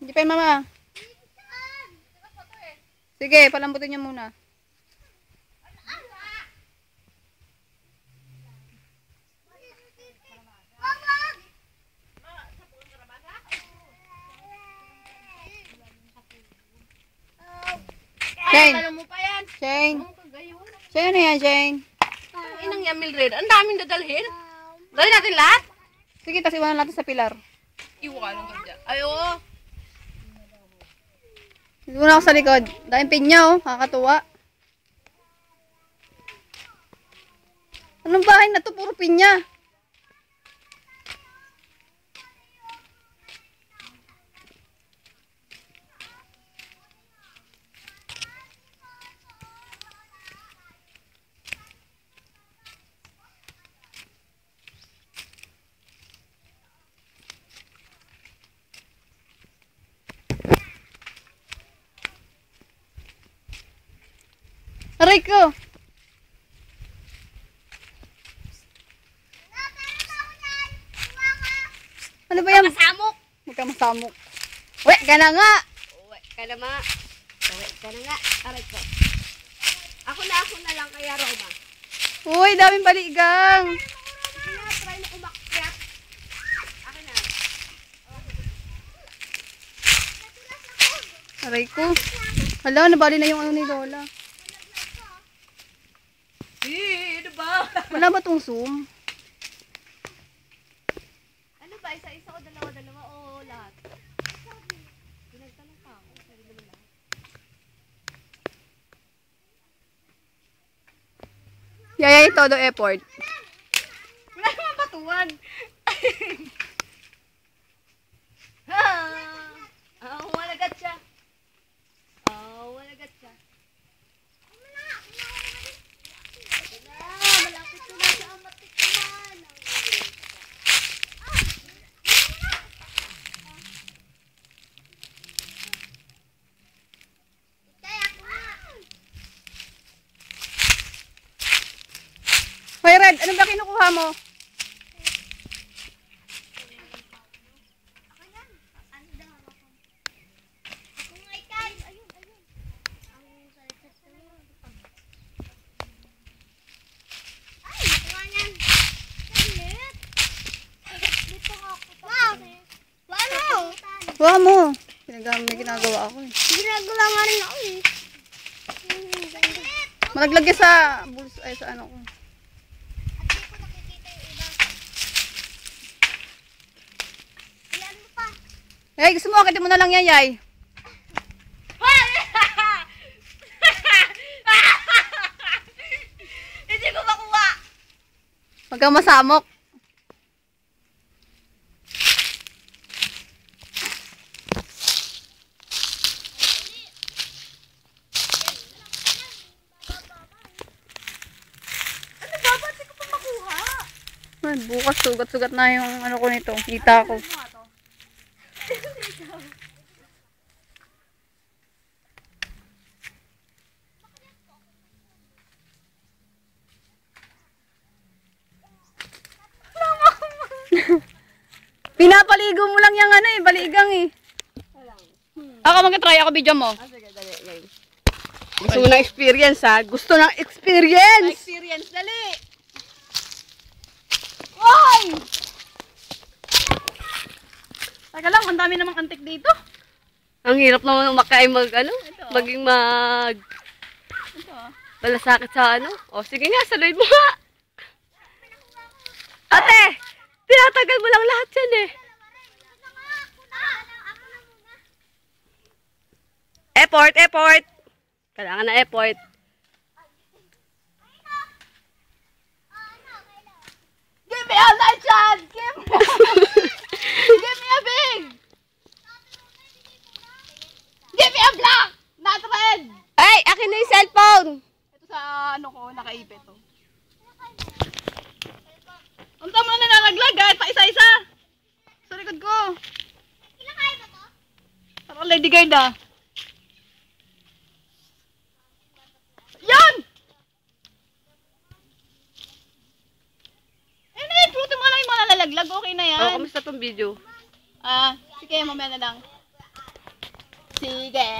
Hindi pa yun, mama. Sige, palambutin niyo muna. Shane. Shane. Shane, ano yan, Shane? Inang yamil rin. Ang daming dadalhin. Dali natin lahat? Sige, tas iwanan natin sa pilar. Iwanan ka dyan. Ay, oo. Dito na ako sa likod. Daming pinya, oh. Kakatuwa. Anong bahay na to? Puro pinya. Aray ko! Ano ba yan? Masamok. Huwag ka masamok. Uwe, ka na nga! Uwe, ka na ma. Uwe, ka na nga. Aray ko. Ako na lang kaya Roma. Uy, daming baligang! Sige na, try na umakyat. Akin na. Aray ko. Hala, nabali na yung ano ni Lola. Ano ba? Wala ba tong Zoom? Ano ba? Isa-isa o dalawa-dalawa o lahat? Pinagtanong pa ako. Sabi naman lahat. Yayay todo effort. Wala naman batuan. Walagat siya. Walagat siya. Malapit ko na siya ang matikman. Hoy Red, ano ba kinukuha mo? Huwag mo. May ginagawa ako eh. Ginagawa nga rin ako eh. Malaglag yan sa bulso, ay sa ano ko. Eh, gusto mo, akitin mo na lang yan, Yay. Hindi ko makuha. Huwag kang masamok. Ay, bukas sugat-sugat na yung ano ko nito, kita ko. Pinapaligo mo lang yung ano eh, baligang eh. Ako mag-try ako video mo. Sige, dali, game. Gusto mo ng experience ha? Gusto ng experience! Experience, dali! Oy! Teka lang, ang dami namang antik dito. Ang hirap naman umakay maging balasakit sa ano. O sige nga, saluhin mo nga. Ate, tinatagal mo lang lahat yan eh. Effort. Kailangan na effort. Give me a light shot! Give me a big! Give me a black! Not red! Ay, akin na yung cellphone! Ito sa ano ko, nakaipit to. Ang tama na nalaglag kahit pa isa-isa. Sa likod ko. Kinakain mo to? Parang Lady Guard ah. Yan! Eh, na-fruit mo lang yung mga nalalaglag. Okay na yan. Kamusta tong video? Sige, mamaya na lang. Sige.